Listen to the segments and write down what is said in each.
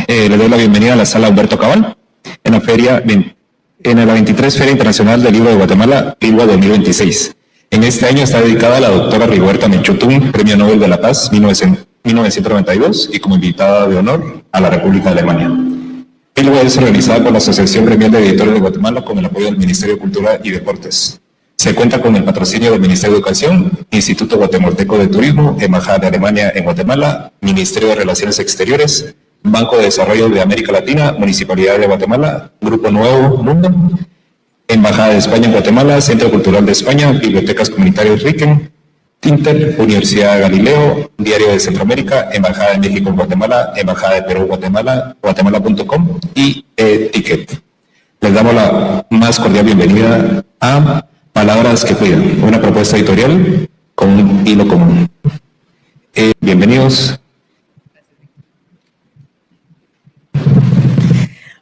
Le doy la bienvenida a la sala Humberto Cabal en la 23 Feria Internacional del Libro de Guatemala, LILGUA 2026. En este año está dedicada a la doctora Rigoberta Menchú, Premio Nobel de la Paz 1992, y como invitada de honor a la República de Alemania. LILGUA es organizada por la Asociación Gremial de Editores de Guatemala con el apoyo del Ministerio de Cultura y Deportes. Se cuenta con el patrocinio del Ministerio de Educación, Instituto Guatemalteco de Turismo, Embajada de Alemania en Guatemala, Ministerio de Relaciones Exteriores, Banco de Desarrollo de América Latina, Municipalidad de Guatemala, Grupo Nuevo Mundo, Embajada de España en Guatemala, Centro Cultural de España, Bibliotecas Comunitarias Riquen, Tinter, Universidad Galileo, Diario de Centroamérica, Embajada de México en Guatemala, Embajada de Perú en Guatemala, guatemala.com y Ticket. Les damos la más cordial bienvenida a Palabras que Cuidan, una propuesta editorial con un hilo común. Bienvenidos.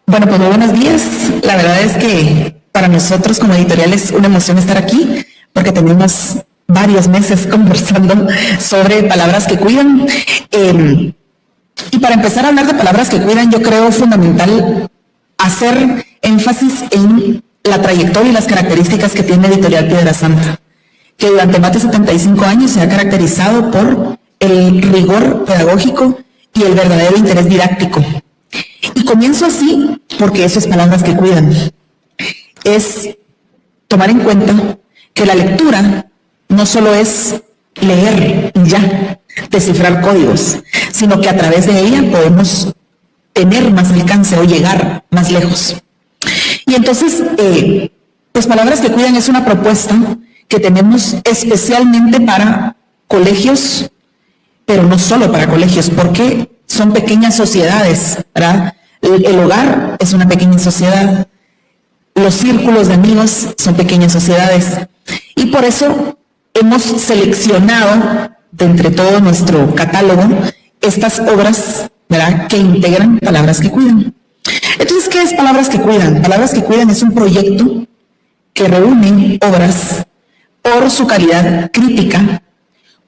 Bueno, pues muy buenos días. La verdad es que para nosotros como editorial es una emoción estar aquí porque tenemos varios meses conversando sobre palabras que cuidan. Y para empezar a hablar de palabras que cuidan, yo creo fundamental hacer énfasis en la trayectoria y las características que tiene Editorial Piedra Santa, que durante más de 75 años se ha caracterizado por el rigor pedagógico y el verdadero interés didáctico. Y comienzo así porque eso es palabras que cuidan. Es tomar en cuenta que la lectura no solo es leer y ya, descifrar códigos, sino que a través de ella podemos tener más alcance o llegar más lejos. Y entonces, pues Palabras que Cuidan es una propuesta que tenemos especialmente para colegios, pero no solo para colegios, porque son pequeñas sociedades, ¿verdad? El hogar es una pequeña sociedad, los círculos de amigos son pequeñas sociedades, y por eso hemos seleccionado de entre todo nuestro catálogo estas obras, ¿verdad?, que integran Palabras que Cuidan. Entonces, ¿qué es Palabras que Cuidan? Palabras que Cuidan es un proyecto que reúne obras por su calidad crítica,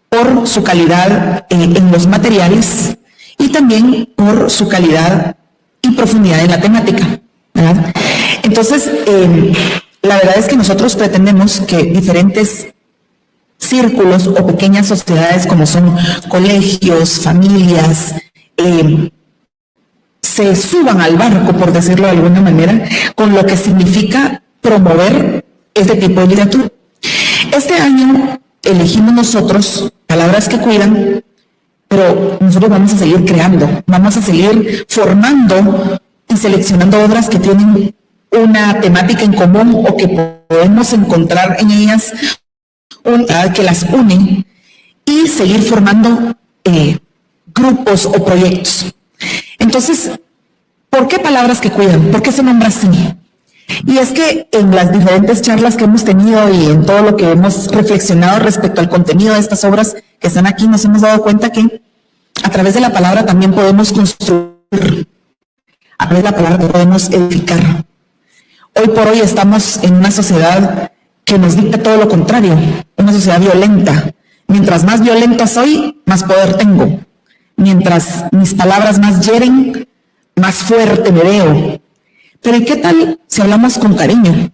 por su calidad en los materiales y también por su calidad y profundidad en la temática, ¿verdad? Entonces, la verdad es que nosotros pretendemos que diferentes círculos o pequeñas sociedades como son colegios, familias, se suban al barco, por decirlo de alguna manera, con lo que significa promover este tipo de literatura. Este año elegimos nosotros Palabras que Cuidan, pero nosotros vamos a seguir creando, vamos a seguir formando y seleccionando obras que tienen una temática en común o que podemos encontrar en ellas que las unen y seguir formando grupos o proyectos. Entonces, ¿por qué Palabras que Cuidan? ¿Por qué se nombra así? Y es que en las diferentes charlas que hemos tenido y en todo lo que hemos reflexionado respecto al contenido de estas obras que están aquí, nos hemos dado cuenta que a través de la palabra también podemos construir, a través de la palabra podemos edificar. Hoy por hoy estamos en una sociedad que nos dicta todo lo contrario, una sociedad violenta. Mientras más violenta soy, más poder tengo. Mientras mis palabras más hieren, más fuerte me veo. Pero ¿y qué tal si hablamos con cariño?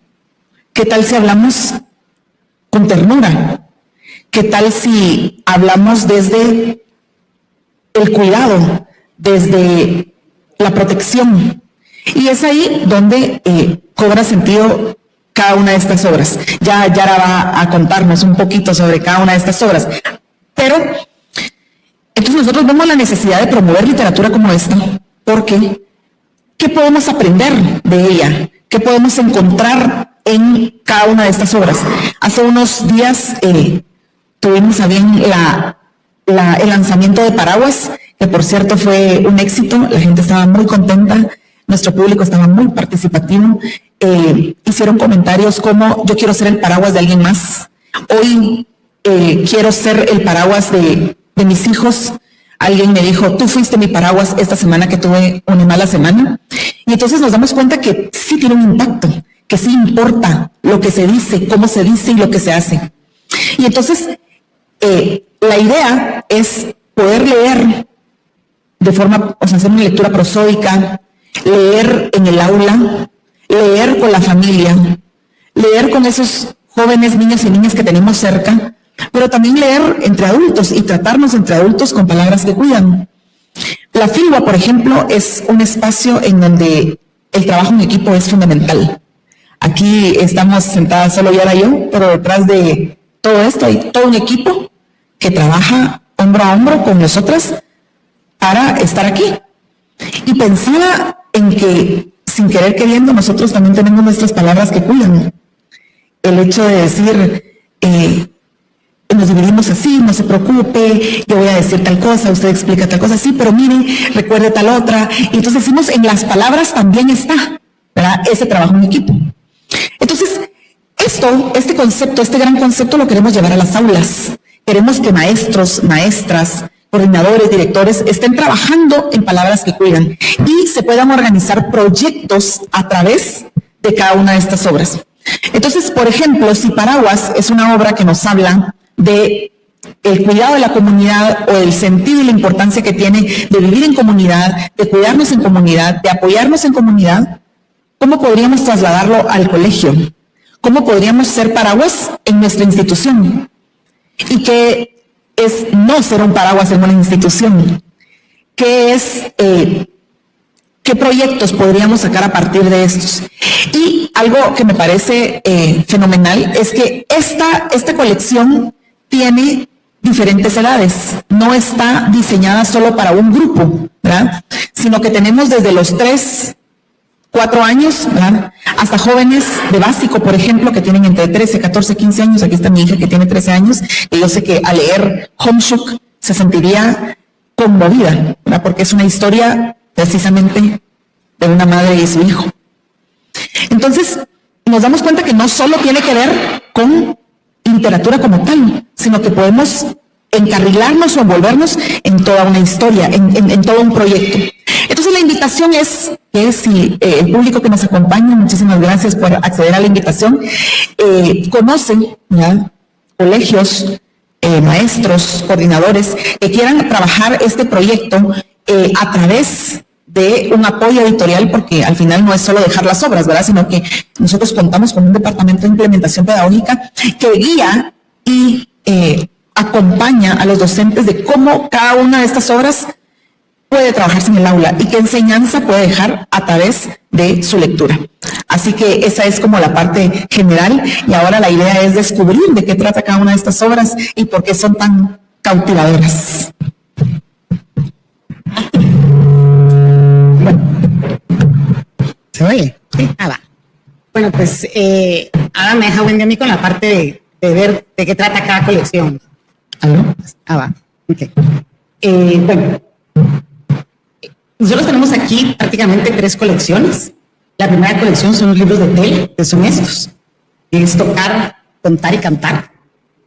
¿Qué tal si hablamos con ternura? ¿Qué tal si hablamos desde el cuidado, desde la protección? Y es ahí donde cobra sentido cada una de estas obras. Ya Yara va a contarnos un poquito sobre cada una de estas obras. Pero entonces nosotros vemos la necesidad de promover literatura como esta, porque ¿qué podemos aprender de ella? ¿Qué podemos encontrar en cada una de estas obras? Hace unos días tuvimos a bien el lanzamiento de Paraguas, que por cierto fue un éxito, la gente estaba muy contenta, nuestro público estaba muy participativo, hicieron comentarios como: yo quiero ser el paraguas de alguien más, hoy quiero ser el paraguas de mis hijos. Alguien me dijo: tú fuiste mi paraguas esta semana que tuve una mala semana. Y entonces nos damos cuenta que sí tiene un impacto, que sí importa lo que se dice, cómo se dice y lo que se hace. Y entonces la idea es poder leer de forma, o sea, hacer una lectura prosódica, leer en el aula, leer con la familia, leer con esos jóvenes, niños y niñas que tenemos cerca, pero también leer entre adultos y tratarnos entre adultos con palabras que cuidan. La Filwa, por ejemplo, es un espacio en donde el trabajo en equipo es fundamental. Aquí estamos sentadas solo Yara y yo, pero detrás de todo esto hay todo un equipo que trabaja hombro a hombro con nosotras para estar aquí. Y pensaba en que, sin querer queriendo, nosotros también tenemos nuestras palabras que cuidan. El hecho de decir, nos dividimos así, no se preocupe, yo voy a decir tal cosa, usted explica tal cosa, sí, pero mire, recuerde tal otra. Y entonces decimos, en las palabras también está, ¿verdad?, ese trabajo en equipo. Entonces, este concepto, este gran concepto lo queremos llevar a las aulas. Queremos que maestros, maestras, coordinadores, directores estén trabajando en palabras que cuidan y se puedan organizar proyectos a través de cada una de estas obras. Entonces, por ejemplo, si Paraguas es una obra que nos habla de el cuidado de la comunidad o el sentido y la importancia que tiene de vivir en comunidad, de cuidarnos en comunidad, de apoyarnos en comunidad, ¿cómo podríamos trasladarlo al colegio? ¿Cómo podríamos ser Paraguas en nuestra institución? ¿Y qué es no ser un Paraguas en una institución? ¿Qué es, qué proyectos podríamos sacar a partir de estos? Y algo que me parece fenomenal es que esta colección tiene diferentes edades, no está diseñada solo para un grupo, ¿verdad?, sino que tenemos desde los 3, 4 años, ¿verdad?, hasta jóvenes de básico, por ejemplo, que tienen entre 13, 14, 15 años. Aquí está mi hija que tiene 13 años, y yo sé que al leer Homeshuk se sentiría conmovida, ¿verdad?, porque es una historia precisamente de una madre y su hijo. Entonces, nos damos cuenta que no solo tiene que ver con literatura como tal, sino que podemos encarrilarnos o envolvernos en toda una historia, en todo un proyecto. Entonces la invitación es que si el público que nos acompaña, muchísimas gracias por acceder a la invitación, conocen, ¿ya?, colegios, maestros, coordinadores que quieran trabajar este proyecto a través de un apoyo editorial, porque al final no es solo dejar las obras, ¿verdad?, sino que nosotros contamos con un departamento de implementación pedagógica que guía y acompaña a los docentes de cómo cada una de estas obras puede trabajarse en el aula y qué enseñanza puede dejar a través de su lectura. Así que esa es como la parte general, y ahora la idea es descubrir de qué trata cada una de estas obras y por qué son tan cautivadoras. ¿Se oye? Sí. Va. Bueno, pues ahora me deja buen día a mí con la parte de ver de qué trata cada colección. ¿Aló? Va. Ok. Bueno, nosotros tenemos aquí prácticamente 3 colecciones. La primera colección son los libros de tela, que son estos. Es tocar, contar y cantar.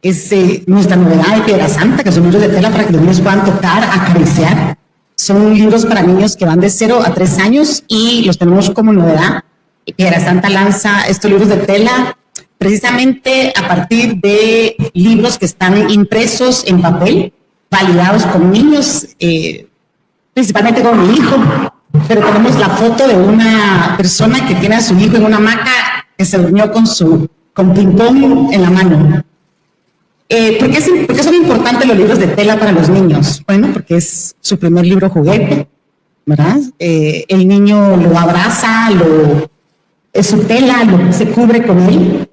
Es nuestra novedad de Piedra Santa, que son libros de tela para que los niños puedan tocar, acariciar. Son libros para niños que van de 0 a 3 años y los tenemos como novedad. Piedra Santa lanza estos libros de tela precisamente a partir de libros que están impresos en papel, validados con niños, principalmente con mi hijo, pero tenemos la foto de una persona que tiene a su hijo en una hamaca que se durmió con ping-pong en la mano. ¿Por qué son importantes los libros de tela para los niños? Bueno, porque es su primer libro juguete, ¿verdad? El niño lo abraza, es su tela, se cubre con él.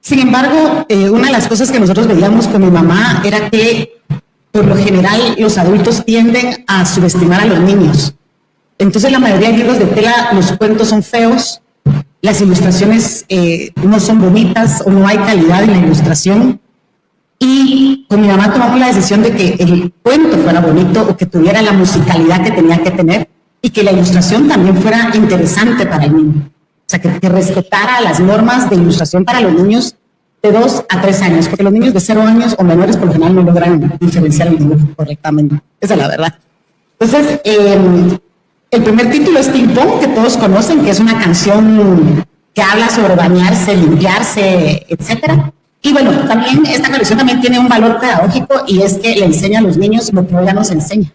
Sin embargo, una de las cosas que nosotros veíamos con mi mamá era que, por lo general, los adultos tienden a subestimar a los niños. Entonces, la mayoría de libros de tela, los cuentos son feos, las ilustraciones no son bonitas o no hay calidad en la ilustración. Y con mi mamá tomamos la decisión de que el cuento fuera bonito o que tuviera la musicalidad que tenía que tener y que la ilustración también fuera interesante para el niño. O sea, que respetara las normas de ilustración para los niños de 2 a 3 años, porque los niños de 0 años o menores por lo general no logran diferenciar el dibujo correctamente. Esa es la verdad. Entonces, el primer título es Ping Pong, que todos conocen, que es una canción que habla sobre bañarse, limpiarse, etcétera. Y bueno, también esta colección también tiene un valor pedagógico y es que le enseña a los niños lo que ella nos enseña.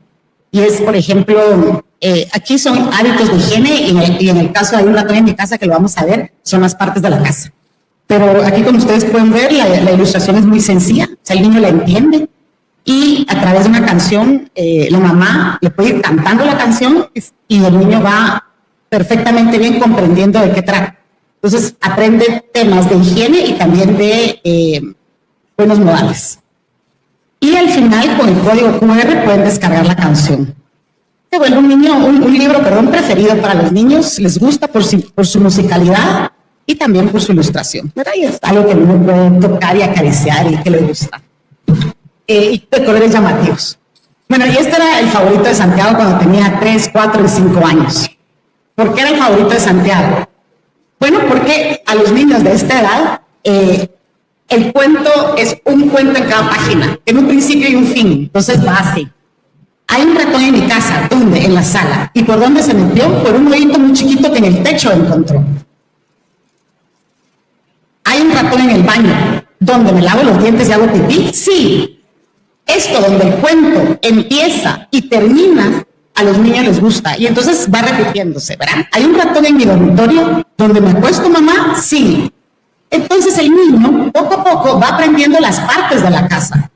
Y es, por ejemplo, aquí son hábitos de higiene y en el caso de Hay un ratón en mi casa, que lo vamos a ver, son las partes de la casa. Pero aquí, como ustedes pueden ver, la ilustración es muy sencilla, o sea, el niño la entiende y a través de una canción, la mamá le puede ir cantando la canción y el niño va perfectamente bien comprendiendo de qué trata. Entonces, aprende temas de higiene y también de buenos modales. Y al final, con el código QR, pueden descargar la canción. Se vuelve un libro preferido para los niños, les gusta por su musicalidad y también por su ilustración, ¿verdad? Y es algo que uno puede tocar y acariciar y que le gusta. Y de colores llamativos. Bueno, y este era el favorito de Santiago cuando tenía 3, 4 y 5 años. ¿Por qué era el favorito de Santiago? Bueno, porque a los niños de esta edad, el cuento es un cuento en cada página, en un principio y un fin, entonces va así. Hay un ratón en mi casa, ¿dónde? En la sala. ¿Y por dónde se metió? Por un hoyito muy chiquito que en el techo encontró. Hay un ratón en el baño, ¿donde me lavo los dientes y hago pipí? Sí. Esto donde el cuento empieza y termina, a los niños les gusta. Y entonces va repitiéndose, ¿verdad? Hay un ratón en mi dormitorio, ¿donde me acuesto, mamá? Sí. Entonces el niño, poco a poco, va aprendiendo las partes de la casa.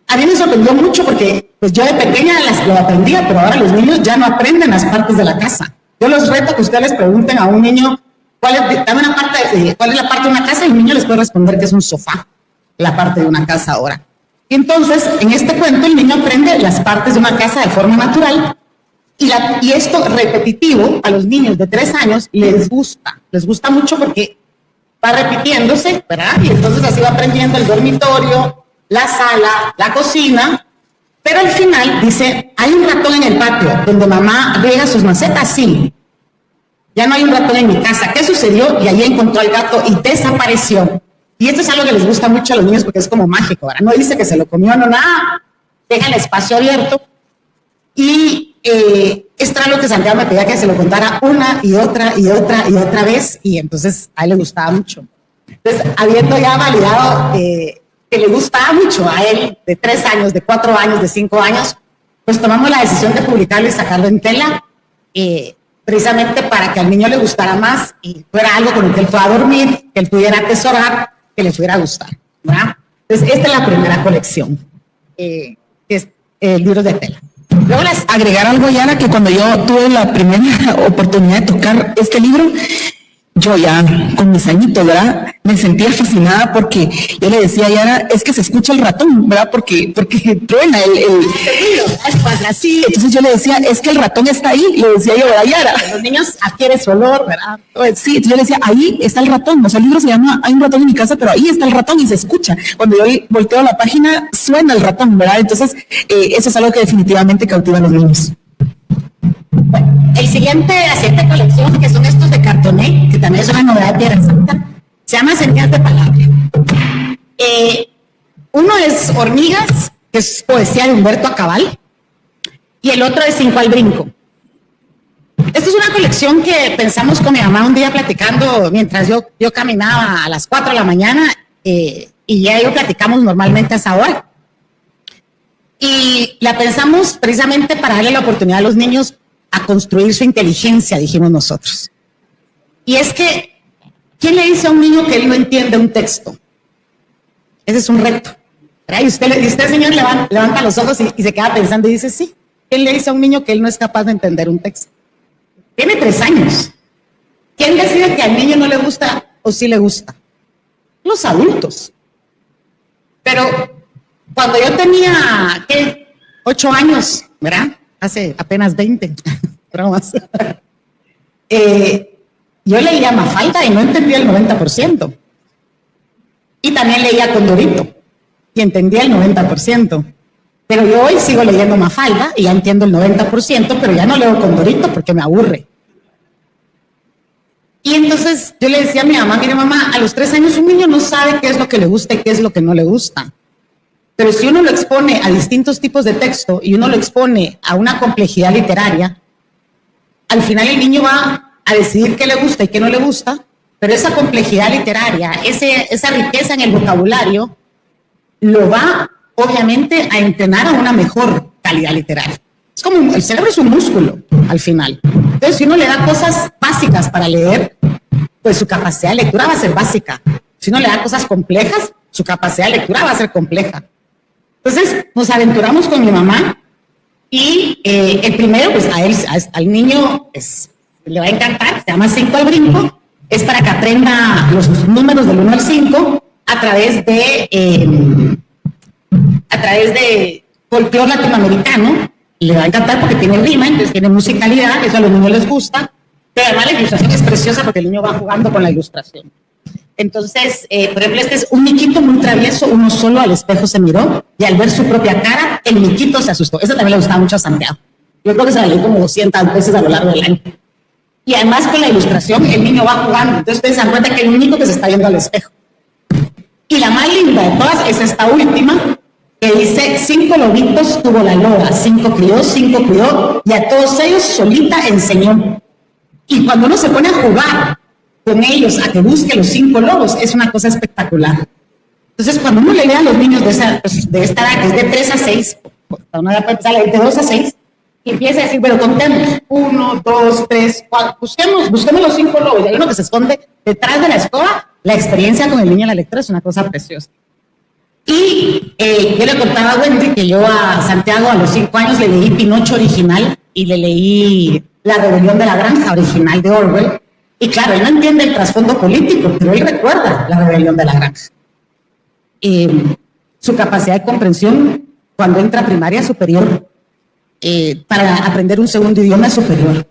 A mí me sorprendió mucho porque pues yo de pequeña lo aprendía, pero ahora los niños ya no aprenden las partes de la casa. Yo los reto que ustedes les pregunten a un niño cuál es la parte de una casa y el niño les puede responder que es un sofá, la parte de una casa ahora. Y entonces, en este cuento, el niño aprende las partes de una casa de forma natural y esto repetitivo a los niños de 3 años les gusta mucho porque va repitiéndose, ¿verdad? Y entonces así va aprendiendo el dormitorio, la sala, la cocina, pero al final dice, hay un ratón en el patio donde mamá riega sus macetas, sí. Ya no hay un ratón en mi casa. ¿Qué sucedió? Y allí encontró al gato y desapareció. Y esto es algo que les gusta mucho a los niños porque es como mágico, ¿verdad? No dice que se lo comió, no, nada. Deja el espacio abierto. Y esto era lo que Santiago me pedía que se lo contara una y otra y otra y otra vez. Y entonces a él le gustaba mucho. Entonces, habiendo ya validado que le gustaba mucho a él, de 3 años, de 4 años, de 5 años, pues tomamos la decisión de publicarlo y sacarlo en tela, precisamente para que al niño le gustara más y fuera algo con el que él pueda dormir, que él pudiera atesorar, que le pudiera gustar, ¿verdad? Entonces, esta es la primera colección, que es libros de tela. Luego agregar algo, Yara, que cuando yo tuve la primera oportunidad de tocar este libro, yo ya con mis añitos, ¿verdad? Me sentía fascinada porque yo le decía a Yara, es que se escucha el ratón, ¿verdad? Porque truena así. Entonces yo le decía, es que el ratón está ahí, le decía yo, ¿verdad, Yara? Los niños adquieren su olor, ¿verdad? Sí, yo le decía, ahí está el ratón, o sea, el libro se llama Hay un ratón en mi casa, pero ahí está el ratón y se escucha. Cuando yo volteo la página, suena el ratón, ¿verdad? Entonces, eso es algo que definitivamente cautiva a los niños. Bueno, la siguiente colección, que son estos de cartoné, que también es una novedad de Tierra Santa, se llama Semillas de Palabra. Uno es Hormigas, que es poesía de Humberto Acabal, y el otro es 5 al brinco. Esta es una colección que pensamos con mi mamá un día platicando mientras yo caminaba a las 4 de la mañana, y ya yo platicamos normalmente a esa hora. Y la pensamos precisamente para darle la oportunidad a los niños a construir su inteligencia, dijimos nosotros. Y es que, ¿quién le dice a un niño que él no entiende un texto? Ese es un reto, ¿verdad? Y usted señor, levanta los ojos y se queda pensando y dice, sí. ¿Quién le dice a un niño que él no es capaz de entender un texto? Tiene 3 años. ¿Quién decide que al niño no le gusta o sí le gusta? Los adultos. Pero cuando yo tenía, 8 años, ¿verdad? Hace apenas 20, bromas. Yo leía Mafalda y no entendía el 90%. Y también leía Condorito y entendía el 90%. Pero yo hoy sigo leyendo Mafalda y ya entiendo el 90%, pero ya no leo Condorito porque me aburre. Y entonces yo le decía a mi mamá, mire mamá, a los 3 años un niño no sabe qué es lo que le gusta y qué es lo que no le gusta. Pero si uno lo expone a distintos tipos de texto y uno lo expone a una complejidad literaria, al final el niño va a decidir qué le gusta y qué no le gusta, pero esa complejidad literaria, esa riqueza en el vocabulario, lo va obviamente a entrenar a una mejor calidad literaria. Es como, el cerebro es un músculo al final. Entonces, si uno le da cosas básicas para leer, pues su capacidad de lectura va a ser básica. Si uno le da cosas complejas, su capacidad de lectura va a ser compleja. Entonces, nos aventuramos con mi mamá y el primero, pues al niño le va a encantar, se llama 5 al brinco, es para que aprenda los números del 1 al 5 a través de folclore latinoamericano. Le va a encantar porque tiene rima, entonces tiene musicalidad, eso a los niños les gusta, pero además la ilustración es preciosa porque el niño va jugando con la ilustración. Entonces, por ejemplo, este es un miquito muy travieso, uno solo al espejo se miró y al ver su propia cara, el miquito se asustó. Eso también le gustaba mucho a Santiago. Yo creo que se la leí como 200 veces a lo largo del año. Y además con la ilustración, el niño va jugando. Entonces ustedes se dan cuenta que es el único que se está viendo al espejo. Y la más linda de todas es esta última, que dice: 5 lobitos tuvo la loba, 5 crió, 5 cuidó, y a todos ellos solita enseñó. Y cuando uno se pone a jugar con ellos, a que busque los 5 lobos, es una cosa espectacular. Entonces, cuando uno le lee a los niños de esta edad, que es de 3 a 6, una edad puede empezar a leer de 2 a 6, y empieza a decir, pero contemos, 1, 2, 3, 4, busquemos los 5 lobos, y hay uno que se esconde detrás de la escoba. La experiencia con el niño en la lectura es una cosa preciosa. Y yo le contaba a Wendy que yo a Santiago a los 5 años le leí Pinocho original y le leí La rebelión de la granja original de Orwell. Y claro, él no entiende el trasfondo político, pero él recuerda La rebelión de la granja. Su capacidad de comprensión cuando entra a primaria superior para aprender un segundo idioma es superior.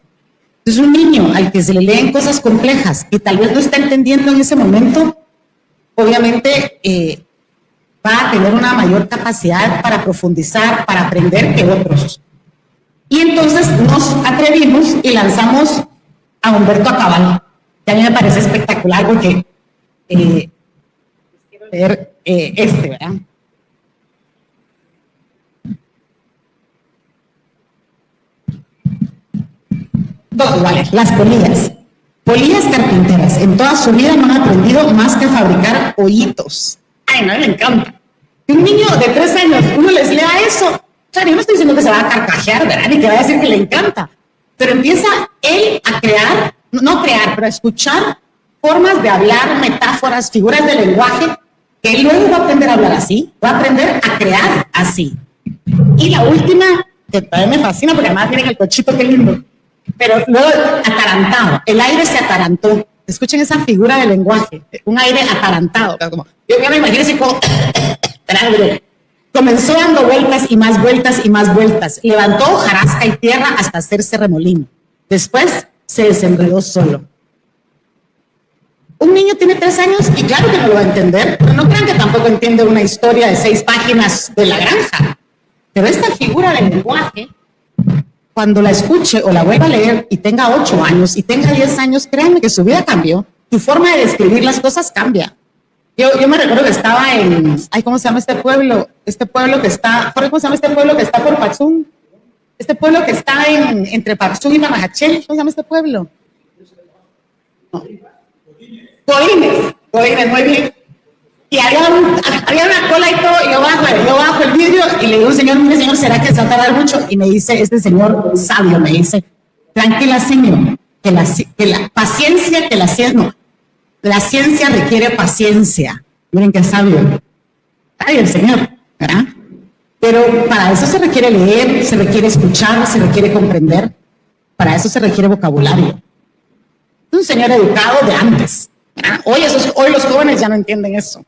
Entonces, un niño al que se le leen cosas complejas y tal vez no está entendiendo en ese momento, obviamente va a tener una mayor capacidad para profundizar, para aprender que otros. Y entonces nos atrevimos y lanzamos a Humberto Acabal, que a mí me parece espectacular porque quiero leer ¿verdad? Todos iguales, las polillas. Polillas carpinteras, en toda su vida no han aprendido más que a fabricar hoyitos. Ay, no, me encanta. Que un niño de 3 años, uno les lea eso. Claro, yo no estoy diciendo que se va a carcajear, ¿verdad? Ni que va a decir que le encanta. Pero empieza él a crear, no crear, pero a escuchar formas de hablar, metáforas, figuras de lenguaje, que él luego va a aprender a hablar así, va a aprender a crear así. Y la última, que también me fascina, porque además miren el cochito, qué lindo. Pero luego atarantado, el aire se atarantó. Escuchen esa figura de lenguaje, un aire atarantado. Como, yo me imagino así como, comenzó dando vueltas y más vueltas y más vueltas. Levantó hojarasca y tierra hasta hacerse remolino. Después se desenredó solo. Un niño tiene 3 años y claro que no lo va a entender, pero no crean que tampoco entiende una historia de 6 páginas de la granja. Pero esta figura de lenguaje, cuando la escuche o la vuelva a leer y tenga 8 años y tenga 10 años, créanme que su vida cambió. Tu forma de describir las cosas cambia. Yo me recuerdo que estaba en, ¿cómo se llama este pueblo? Este pueblo que está, ¿cómo se llama este pueblo que está por Paxún? Este pueblo que está entre Paxún y Mamajachel, ¿cómo se llama este pueblo? No. Godínez, muy bien. Y había una cola y todo, y yo bajo el vidrio y le digo, señor, mire señor, ¿será que se va a tardar mucho? Y me dice, este señor sabio, me dice, tranquila señor, que la paciencia, la ciencia requiere paciencia. Miren qué sabio. Ay, el señor, ¿verdad? Pero para eso se requiere leer, se requiere escuchar, se requiere comprender. Para eso se requiere vocabulario. Es un señor educado de antes, ¿verdad? Hoy los jóvenes ya no entienden eso.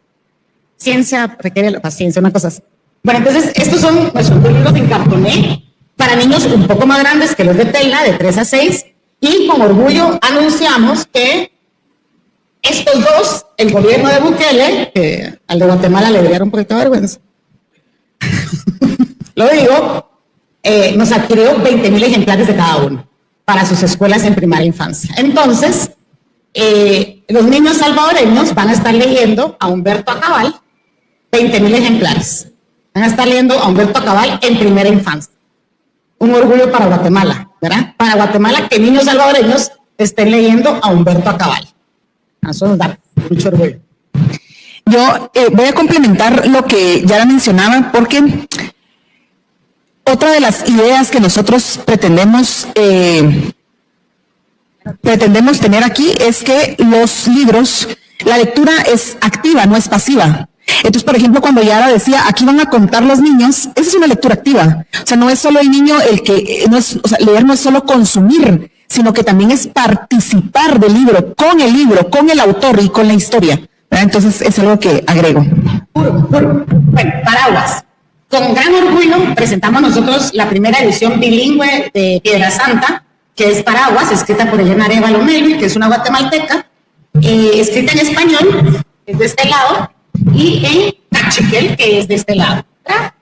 Ciencia requiere la paciencia, una cosa así. Bueno, entonces, estos son nuestros libros en cartoné para niños un poco más grandes que los de Tela, de 3 a 6. Y con orgullo anunciamos que estos dos, el gobierno de Bukele, que al de Guatemala le daría un poquito de vergüenza, lo digo, nos adquirió 20,000 ejemplares de cada uno para sus escuelas en primaria infancia. Entonces, los niños salvadoreños van a estar leyendo a Humberto Acabal, 20,000 ejemplares. Van a estar leyendo a Humberto Acabal en primera infancia. Un orgullo para Guatemala, ¿verdad? Para Guatemala que niños salvadoreños estén leyendo a Humberto Acabal. Eso nos da mucho orgullo. Yo voy a complementar lo que ya la mencionaba, porque Otra de las ideas que nosotros pretendemos tener aquí es que los libros, la lectura es activa, no es pasiva. Entonces, por ejemplo, cuando Yara decía, aquí van a contar los niños, esa es una lectura activa. O sea, no es solo el niño el que, no es, o sea, leer no es solo consumir, sino que también es participar del libro, con el autor y con la historia, ¿verdad? Entonces, es algo que agrego. Bueno, Paraguas. Con gran orgullo presentamos nosotros la primera edición bilingüe de Piedra Santa, que es Paraguas, escrita por Elena Arevalo Melville, que es una guatemalteca, escrita en español, es de este lado, y en cachiquel, que es de este lado. ¿Verdad?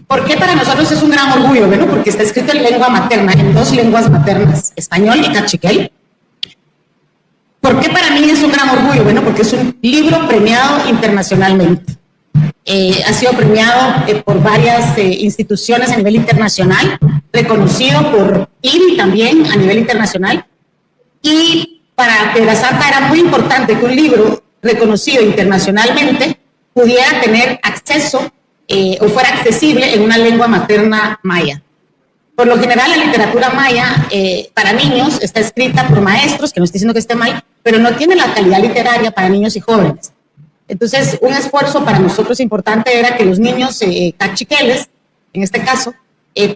¿Por qué para nosotros es un gran orgullo? Bueno, porque está escrito en lengua materna, en 2 lenguas maternas, español y cachiquel. ¿Por qué para mí es un gran orgullo? Bueno, porque es un libro premiado internacionalmente. Ha sido premiado por varias instituciones a nivel internacional, reconocido por IBI también a nivel internacional. Y para Piedra Santa era muy importante que un libro reconocido internacionalmente pudiera tener acceso o fuera accesible en una lengua materna maya. Por lo general, la literatura maya para niños está escrita por maestros, que no estoy diciendo que esté mal, pero no tiene la calidad literaria para niños y jóvenes. Entonces, un esfuerzo para nosotros importante era que los niños cachiqueles, en este caso,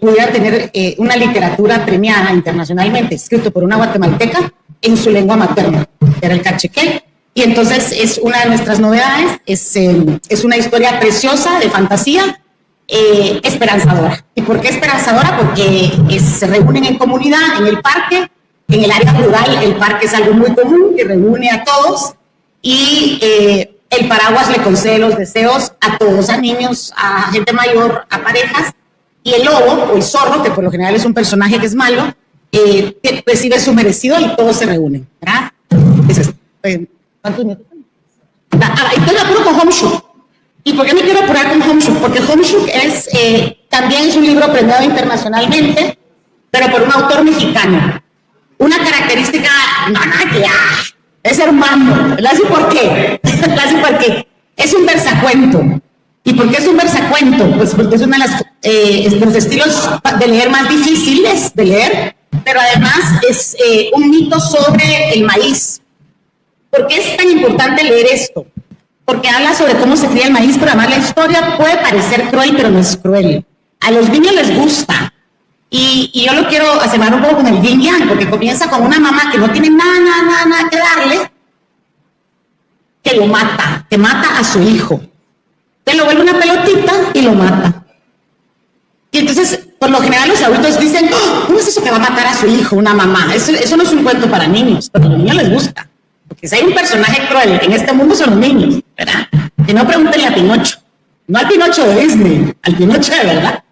pudieran tener una literatura premiada internacionalmente, escrito por una guatemalteca en su lengua materna, que era el cachiquel. Y entonces es una de nuestras novedades, es una historia preciosa de fantasía, esperanzadora. ¿Y por qué esperanzadora? Porque se reúnen en comunidad, en el parque, en el área rural. El parque es algo muy común que reúne a todos y el paraguas le concede los deseos a todos, a niños, a gente mayor, a parejas, y el lobo o el zorro, que por lo general es un personaje que es malo, que recibe su merecido y todos se reúnen, ¿verdad? ¿Cuántos minutos? Entonces me apuro con Homeshuk. ¿Y por qué me quiero apurar con Homeshuk? Porque Homeshuk también es un libro premiado internacionalmente, pero por un autor mexicano. Una característica, es hermano. ¿Así por qué? ¿Así por qué? Es un versacuento. ¿Y por qué es un versacuento? Pues porque es uno de los estilos de leer más difíciles de leer, pero además es un mito sobre el maíz. ¿Por qué es tan importante leer esto? Porque habla sobre cómo se cría el maíz, pero además la historia puede parecer cruel, pero no es cruel. A los niños les gusta. Y yo lo quiero asemejar un poco con el yin yang, porque comienza con una mamá que no tiene nada que darle, que lo mata, que mata a su hijo. Que lo vuelve una pelotita y lo mata. Y entonces, por lo general, los adultos dicen, ¿cómo es eso que va a matar a su hijo, una mamá? Eso no es un cuento para niños, pero a los niños les gusta. Porque si hay un personaje cruel en este mundo son los niños, ¿verdad? Que no pregúntenle a Pinocho. No al Pinocho de Disney, al Pinocho de verdad.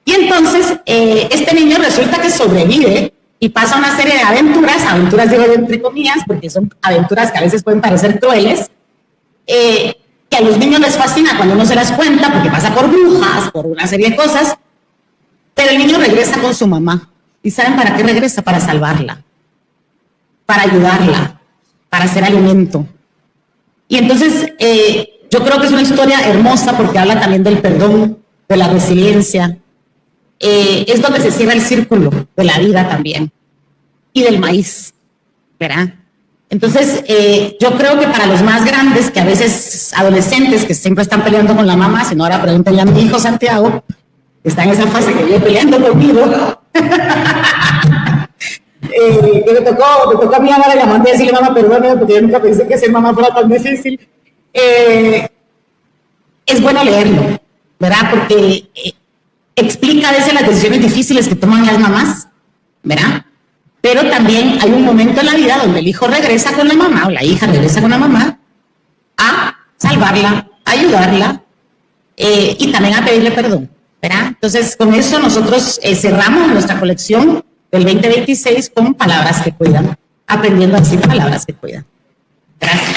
Y entonces, este niño resulta que sobrevive y pasa una serie de aventuras digo entre comillas, porque son aventuras que a veces pueden parecer crueles, que a los niños les fascina cuando uno se las cuenta, porque pasa por brujas, por una serie de cosas, pero el niño regresa con su mamá. ¿Y saben para qué regresa? Para salvarla, para ayudarla, para hacer alimento. Y entonces, yo creo que es una historia hermosa porque habla también del perdón, de la resiliencia. Es donde se cierra el círculo de la vida también, y del maíz, ¿verdad? Entonces, yo creo que para los más grandes, que a veces adolescentes que siempre están peleando con la mamá, si no ahora pregúntenle a mi hijo Santiago, que está en esa fase que vive peleando conmigo, que me tocó a mí ahora la mandé a decirle, mamá, perdóname, porque yo nunca pensé que ser mamá fuera tan difícil. Es bueno leerlo, ¿verdad? Porque explica a veces las decisiones difíciles que toman las mamás, ¿verdad? Pero también hay un momento en la vida donde el hijo regresa con la mamá o la hija regresa con la mamá a salvarla, a ayudarla y también a pedirle perdón, ¿verdad? Entonces, con eso nosotros cerramos nuestra colección del 2026 con palabras que cuidan, aprendiendo así palabras que cuidan. Gracias.